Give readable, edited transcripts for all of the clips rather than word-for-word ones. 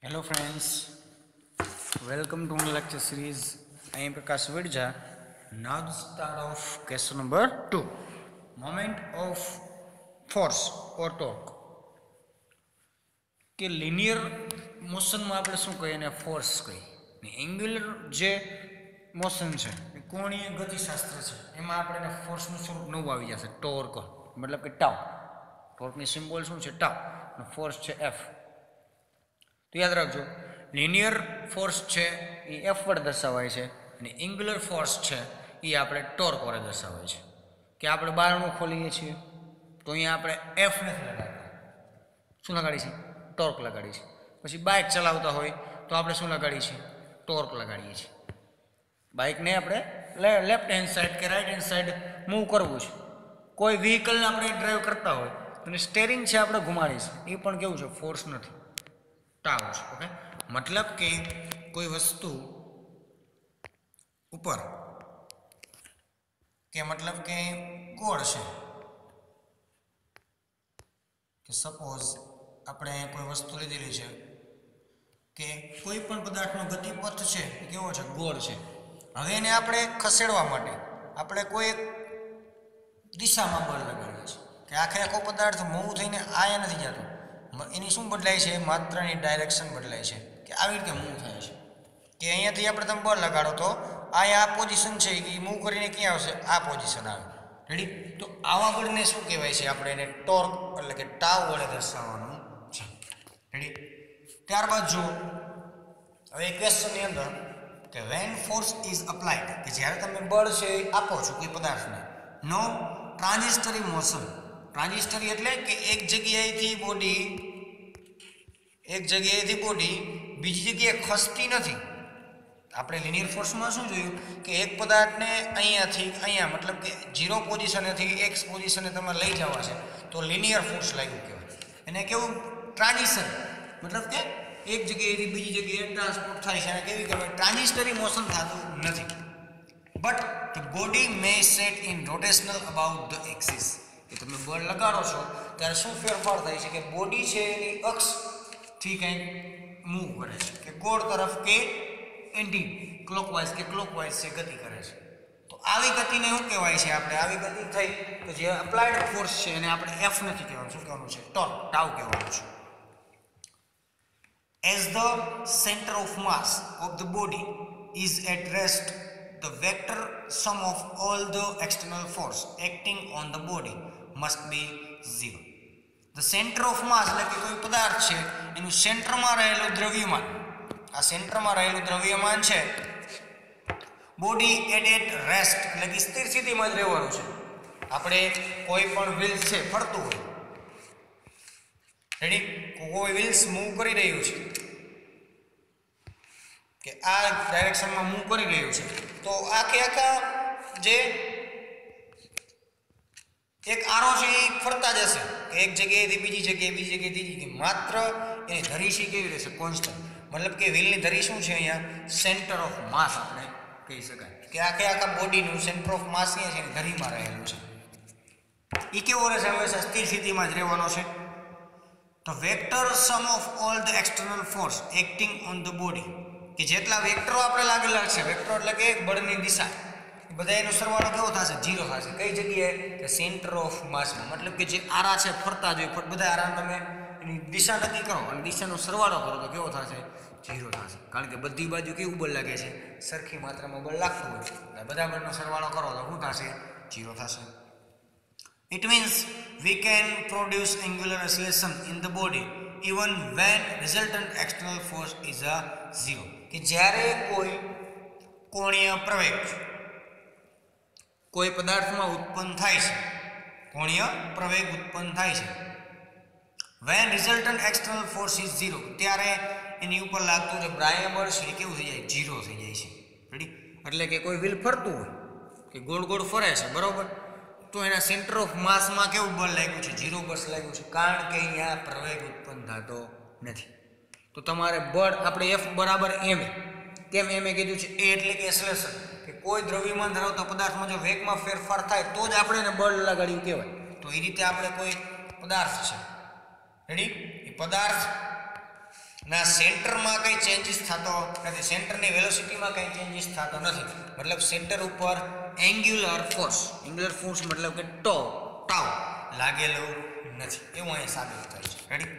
Hello friends, welcome to my lecture series. I am Prakash Vidja. Now the start of question number 2. Moment of force or torque. કે linear મોશનમાં આપણે શું કહીએ એને force કહીએ. Angular જે motion છે એ કોણીય ગતિશાસ્ત્ર છે એમાં આપણે એને ફોર્સનું સ્વરૂપ નવું આવી જશે ટોર્ક મતલબ કે ટાઉ. ટોર્કની સિમ્બોલ શું છે ટાઉ અને ફોર્સ છે એફ. તો યાદ રાખજો લિનિયર ફોર્સ છે એ એફ વડે દર્શાવાય છે અને એંગ્યુલર ફોર્સ છે એ આપણે ટોર્ક વડે દર્શાવાય છે. કે આપણે બારણું ખોલીએ છીએ તો અહીંયા આપણે એફ નથી લગાડતા, શું લગાડી છે ટોર્ક લગાડી છે. પછી બાઇક ચલાવતા હોય તો આપણે શું લગાડીએ છીએ ટોર્ક લગાડીએ છીએ. બાઇકને આપણે લેફ્ટ હેન્ડ સાઈડ કે રાઈટ હેન્ડ સાઈડ મૂવ કરવું છે. કોઈ વ્હીકલને આપણે ડ્રાઈવ કરતા હોય તો સ્ટેરિંગ છે આપણે ઘુમાડીશું, એ પણ કેવું છે ફોર્સ નથી, ટાવ છે. ઓકે, મતલબ કે કોઈ વસ્તુ ઉપર કે મતલબ કે ગોળ છે કે સપોઝ આપણે કોઈ વસ્તુ લીધેલી છે કે કોઈ પણ પદાર્થનો ગતિપથ છે એ કેવો છે ગોળ છે. હવે એને આપણે ખસેડવા માટે આપણે કોઈ એક દિશામાં બળ લગાડીએ છીએ કે આખે આખો પદાર્થ મૂવ થઈને આયા નથી જતો, એની શું બદલાય છે માત્ર એની ડાયરેક્શન બદલાય છે કે આવી રીતે મૂવ થાય છે. કે અહીંયાથી આપણે તમે બળ લગાડો તો અહીંયા આ પોઝિશન છે એ મૂવ કરીને ક્યાં આવશે આ પોઝિશન આવે. રેડી? તો આવા બળને શું કહેવાય છે આપણે એને ટોર્ક એટલે કે ટાવ વડે દર્શાવવાનું છે. રેડી? ત્યારબાદ જો હવે ક્વેશ્ચનની અંદર કે વેન ફોર્સ ઇઝ અપ્લાઇડ કે જ્યારે તમે બળ છે આપો છો કોઈ પદાર્થને, નો ટ્રાન્ઝિસ્ટરી મોશન. ટ્રાન્ઝિસ્ટરી એટલે કે એક જગ્યાએથી બોડી બીજી જગ્યાએ ખસતી નથી. આપણે લિનિયર ફોર્સમાં શું જોયું કે એક પદાર્થને અહીંયાથી અહીંયા મતલબ કે 0 પોઝિશનેથી એક્સ પોઝિશને તમે લઈ જવા છે તો લિનિયર ફોર્સ લાગ્યું કહેવાય. એને કેવું ટ્રાન્ઝિશન મતલબ કે એક જગ્યાએથી બીજી જગ્યાએ ટ્રાન્સપોર્ટ થાય છે અને કેવી કહેવાય ટ્રાન્ઝિસ્ટરી મોશન થતું નથી. But the body May set in rotational about the axis. કે તમે બળ લગાડો છો ત્યારે શું ફેરફાર થાય છે કે બોડી છે એની અક્ષથી કંઈક મૂવ કરે છે કે ગોળ તરફ કે એન્ટી ક્લોકવાઇઝ કે ક્લોકવાઇઝ છે ગતિ કરે છે. તો આવી ગતિને શું કહેવાય છે આપણે આવી ગતિ થઈ તો જે અપ્લાઇડ ફોર્સ છે એને આપણે એફ નથી કહેવાનું, શું કહેવાનું છે ટોર્ક ટાઉ કહેવાનું છે. As the center of mass of the body is at rest, the vector sum of all the external force acting on the body must be 0. The center of mass એટલે કે કોઈ પદાર્થ છે એનું સેન્ટરમાં રહેલું દ્રવ્યમાન, આ સેન્ટરમાં રહેલું દ્રવ્યમાન છે બોડી એટ રેસ્ટ એટલે કે સ્થિર સ્થિતિમાં જ રહેવાનું છે. આપણે કોઈ પણ વ્હીલ્સ છે ફરતું હોય, રેડી, કોઈ વ્હીલ્સ મૂવ કરી રહ્યું છે કે આ ડાયરેક્શનમાં મૂવ કરી રહ્યું છે તો આખે આખા જે એક આરો છે એ ફરતા જશે કે એક જગ્યાએથી બીજી જગ્યાએ ત્રીજી, માત્ર એની ધરી છે કેવી રહેશે કોન્સ્ટન્ટ. મતલબ કે વ્હીલની ધરી શું છે અહીંયા સેન્ટર ઓફ માસ આપણે કહી શકાય કે આખે આખા બોડીનું સેન્ટર ઓફ માસ છે એની ધરીમાં રહેલું છે. એ કેવો રહેશે હંમેશા સ્થિર સ્થિતિમાં જ રહેવાનો છે. તો vector sum of all the external force acting on the body કે જેટલા વેક્ટરો આપણે લાગેલા છે, વેક્ટર એટલે કે બળની દિશા, બધા એનો સરવાળો કેવો થશે 0 થશે. કઈ જગ્યાએ કે સેન્ટર ઓફ માસમાં. મતલબ કે જે આરા છે ફરતા જોઈએ બધા આરા તમે એની દિશા નક્કી કરો અને દિશાનો સરવાળો કરો તો કેવો થશે 0 થશે. કારણ કે બધી બાજુ કેવું બળ લાગે છે સરખી માત્રામાં બળ લાગતું હોય એટલે બધા બળનો સરવાળો કરો તો શું થશે 0 થશે. It means we can produce angular acceleration in the body even when resultant external force is a 0. કે જ્યારે કોઈ કોણીય પ્રવેગ કોઈ પદાર્થમાં ઉત્પન્ન થાય છે, કોણીય પ્રવેગ ઉત્પન્ન થાય છે, when resultant external force is 0 ત્યારે એની ઉપર લાગતું જે બાહ્ય બળ છે એ કેવું થઈ જાય 0 થઈ જાય છે. રેડી? એટલે કે કોઈ વ્હીલ ફરતું હોય કે ગોળ ગોળ ફરે છે બરોબર, તો એના સેન્ટર ઓફ માસમાં કેવું બળ લાગ્યું છે 0 બળ લાગ્યું છે કારણ કે અહીંયા પ્રવેગ ઉત્પન્ન થતો નથી. તો તમારે બળ આપણે એફ બરાબર એમ કેમ એમ કીધું છે એ એટલે કે એક્સેલરેશન કે કોઈ દ્રવ્યમાન ધરાવતા પદાર્થમાં જો વેગમાં ફેરફાર થાય તો જ આપણે એને બળ લગાડ્યું કહેવાય. તો એ રીતે આપણે કોઈ પદાર્થ છે, રેડી, એ પદાર્થ ના સેન્ટરમાં કંઈ ચેન્જીસ થતો નથી, સેન્ટરની વેલોસિટીમાં કંઈ ચેન્જીસ થતો નથી, મતલબ સેન્ટર ઉપર એંગ્યુલર ફોર્સ મતલબ કે ટાઉ લાગેલું નથી, એવું અહીં સાબિત થાય છે. Ready?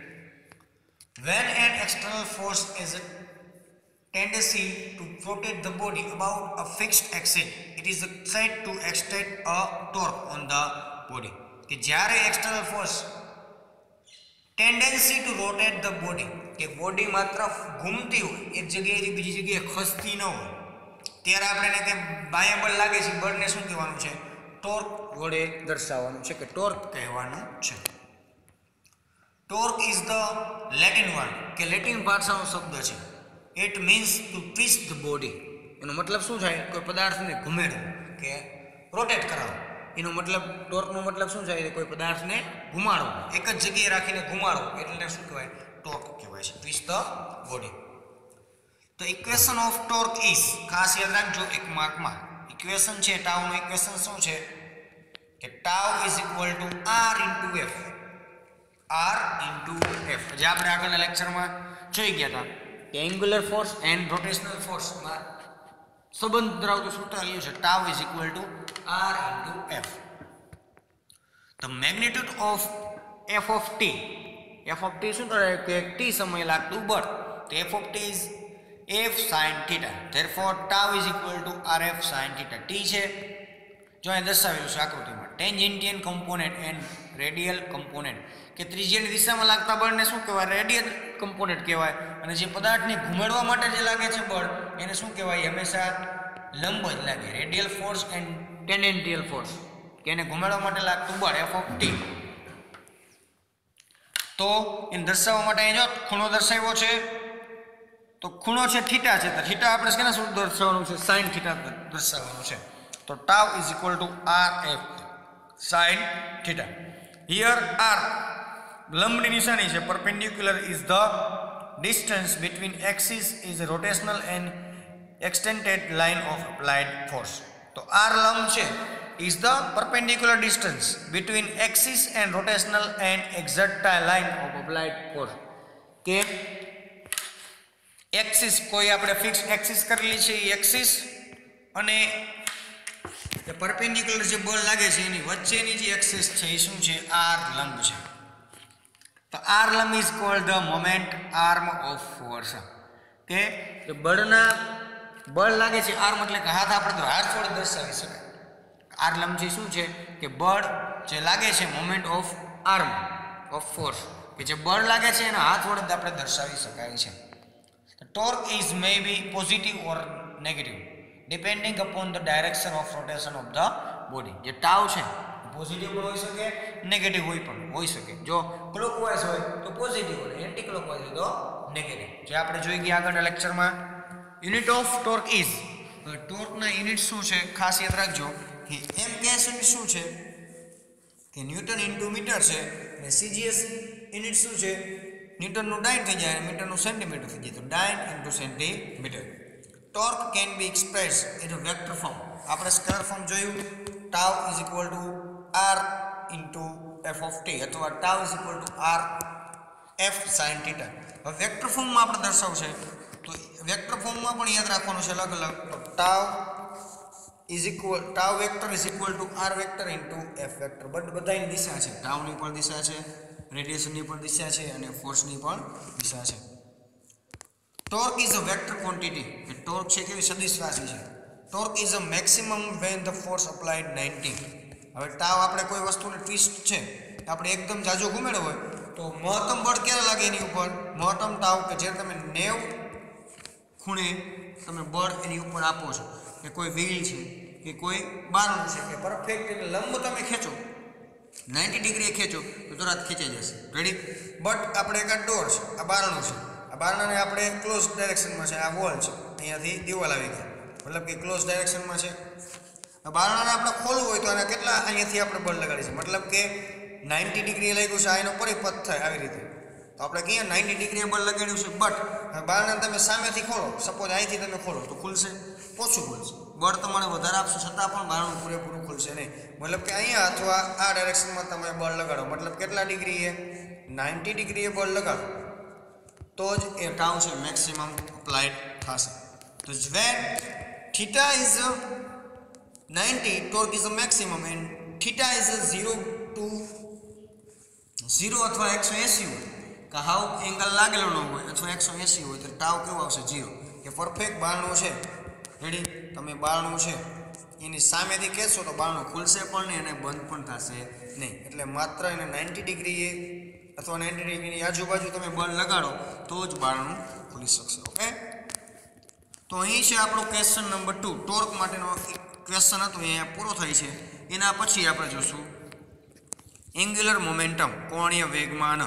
When an external force is a tendency to rotate the body about a fixed axis, it is said to exert a torque on the body. કે જ્યારે external force tendency to rotate the body, કે body માત્ર ઘૂમતી હોય, એક જગ્યાએથી બીજી જગ્યાએ ખસતી ન હોય, ત્યારે આપણે એને કે બાહ્ય બળ લાગે છે, બળને શું કહેવાનું છે? ટોર્ક વડે દર્શાવવાનું છે, કે ટોર્ક કહેવાનું છે. Torque is the Latin word, કે લેટિન ભાષાનો શબ્દ છે. It means to twist the body. એનો મતલબ શું થાય? કોઈ પદાર્થને ઘુમેડવું કે રોટેટ કરાવવું. એનો મતલબ ટોર્કનો મતલબ શું થાય? કોઈ પદાર્થને ઘુમાડવો, એક જ જગ્યાએ રાખીને ઘુમાડવો, એટલે શું કહેવાય? ટોર્ક કહેવાય છે. Twist the body. તો ઇક્વેશન ઓફ ટોર્ક ઇઝ, ખાસ યાદ રાખજો એક માર્કમાં, ઇક્વેશન છે ટાઉનું ઇક્વેશન શું છે? કે tau is equal to R into F. જે આપણે આગળના લેક્ચરમાં જોઈ ગયા હતા કે એંગ્યુલર ફોર્સ એન્ડ રોટેશનલ ફોર્સમાં સંબંધ ધરાવતું સૂત્ર આવ્યું છે tau is equal to R into F. The magnitude of F of T શું કરે? કે ટી સમય લાગતું બળ, તો F of T is F sine theta, therefore tau is equal to R F sine theta. T છે જો અહીં દર્શાવેલું છે આકૃતિમાં, ટેન્જેન્ટિયલ કમ્પોનેન્ટ એન્ડ રેડિયલ કમ્પોનેન્ટ, કે ત્રિજ્યાની દિશામાં લાગતા બળને શું કહેવાય? રેડિયલ કમ્પોનેન્ટ કહેવાય. અને જે પદાર્થને ઘુમેડવા માટે જે લાગે છે બળ, એને શું કહેવાય? હંમેશા લંબ જ લાગે. રેડિયલ ફોર્સ એન્ડ ટેન્જેન્ટિયલ ફોર્સ, કે એને ઘુમેડવા માટે લાગતું બળ એફ ઓફ ટી. તો એને દર્શાવવા માટે અહીં જો ખૂણો દર્શાવ્યો છે, તો ખૂણો છે થીટા છે, તો થીટા આપણે કેના શું દર્શાવવાનું છે? સાઇન થીટા દર્શાવવાનું છે. તો tau is equal to R F sine theta. Here R લંબની નિશાની છે, perpendicular is the distance between axis is a rotational and extended line of applied force. તો r લંબ છે is the perpendicular distance between axis and rotational and extended line of applied force. કે axis કોઈ આપણે fix axis કરેલી છે, એ axis અને જે પરપેન્ડિક્યુલર જે બળ લાગે છે એની વચ્ચેની જે એક્સિસ છે એ શું છે? આર લંબ છે. તો આર લંબ is called the moment arm of force. કે બળ લાગે છે, આર્મ એટલે કે હાથ, આપણે તો હાથ વડે દર્શાવી શકાય. આર લંબ છે શું છે? કે બળ જે લાગે છે, moment of arm of force, કે જે બળ લાગે છે એના હાથ વડે આપણે દર્શાવી શકાય છે. Torque is may be positive or negative depending upon the direction of rotation of the body. જે ટાઉ છે પોઝિટિવ પણ હોઈ શકે, નેગેટિવ હોઈ શકે. જો ક્લોકવાઇઝ હોય તો પોઝિટિવ હોય, એન્ટી ક્લોકવાઇઝ હોય તો નેગેટિવ. જે આપણે જોઈ ગયા આગળના લેક્ચરમાં. યુનિટ ઓફ ટોર્ક ઇઝ, ટોર્કના યુનિટ શું છે? ખાસ યાદ રાખજો કે એમ કેસ યુનિટ શું છે? કે ન્યૂટન ઇન્ટુ મીટર છે, અને સીજીએસ યુનિટ શું છે? ન્યૂટનનું ડાયન થઈ જાય, મીટરનું સેન્ટીમીટર થઈ જાય, તો dyne into centimetre. Torque can be express in a vector form. આપણે સ્કેલર ફોર્મ જોયું, tau is equal to R into F of T, અથવા tau is equal to R F sine theta. હવે vector ફોર્મમાં આપણે દર્શાવશે, તો vector ફોર્મમાં પણ યાદ રાખવાનું છે અલગ અલગ. તો tau vector is equal to R vector into F vector. બધાની દિશા છે, ટાઉની પણ દિશા છે, રેડિયેશનની પણ દિશા છે, અને ફોર્સની પણ દિશા છે. Torque is a vector quantity. Torque છે કેવી? સદિશ રાશિ છે. Torque is a maximum when the force applied 90. હવે ટાવ આપણે કોઈ વસ્તુને ટ્વિસ્ટ છે, આપણે એકદમ જાજો ઘુમેડો હોય, તો મહત્તમ બળ ક્યારે લાગે એની ઉપર? મહત્તમ ટાવ કે જે તમે 90 ખૂણે તમે બળ એની ઉપર આપો છો, કે કોઈ વ્હીલ છે, કે કોઈ બારણું છે, કે પરફેક્ટ એટલે લંબ તમે ખેંચો, 90 ડિગ્રી ખેંચો તો તરત ખેંચાઈ જશે. રેડી? બટ આપણે એક ડોર છે, આ બારણું છે, આ બારણાને આપણે ક્લોઝ ડાયરેક્શનમાં છે, આ વોલ છે, અહીંયાથી દિવાલ આવી ગઈ, મતલબ કે ક્લોઝ ડાયરેક્શનમાં છે. આ બારણાને આપણે ખોલવું હોય તો આના કેટલા અહીંયાથી આપણે બળ લગાડીશું, મતલબ કે 90 ડિગ્રી લાગ્યું છે, આ એનો પરિપથ થાય આવી રીતે, તો આપણે કહીએ 90 ડિગ્રી બળ લગાડ્યું છે. બટ બારણાને તમે સામેથી ખોલો, સપોઝ અહીંથી તમે ખોલો તો ખુલશે? ઓછું ખુલશે. બળ તમારે વધારે આપશો છતાં પણ બારણું પૂરેપૂરું ખુલશે નહીં. મતલબ કે અહીંયા અથવા આ ડાયરેક્શનમાં તમે બળ લગાડો, મતલબ કેટલા ડિગ્રીએ? 90 ડિગ્રીએ બળ લગાડો, તો જ એ ટાઉ છે મેક્સિમમ અપ્લાઇડ થશે. તો when theta is 90 torque is maximum and theta is 0 to 0 અથવા 180 હોય કે હાવ એંગલ લાગેલો ન હોય અથવા 180 હોય તો ટાઉ કેવો આવશે 0. કે પરફેક્ટ બારણું છે. રેડી, તમે બારણું છે એની સામેથી ખેંચશો તો બારણું ખુલશે પણ નહીં અને બંધ પણ થશે નહીં. એટલે માત્ર એને 90 ડિગ્રીએ અથવા 90 ડિગ્રીની આજુબાજુ તમે બળ લગાડો તો જ બારણું ખુલી શકશે. ઓકે, તો અહીં છે આપણો ક્વેશ્ચન નંબર 2. ટોર્ક માટેનો ક્વેશ્ચન હતો એ પૂરો થાય છે. એના પછી આપણે જોશું એંગ્યુલર મોમેન્ટમ, કોણીય વેગમાન.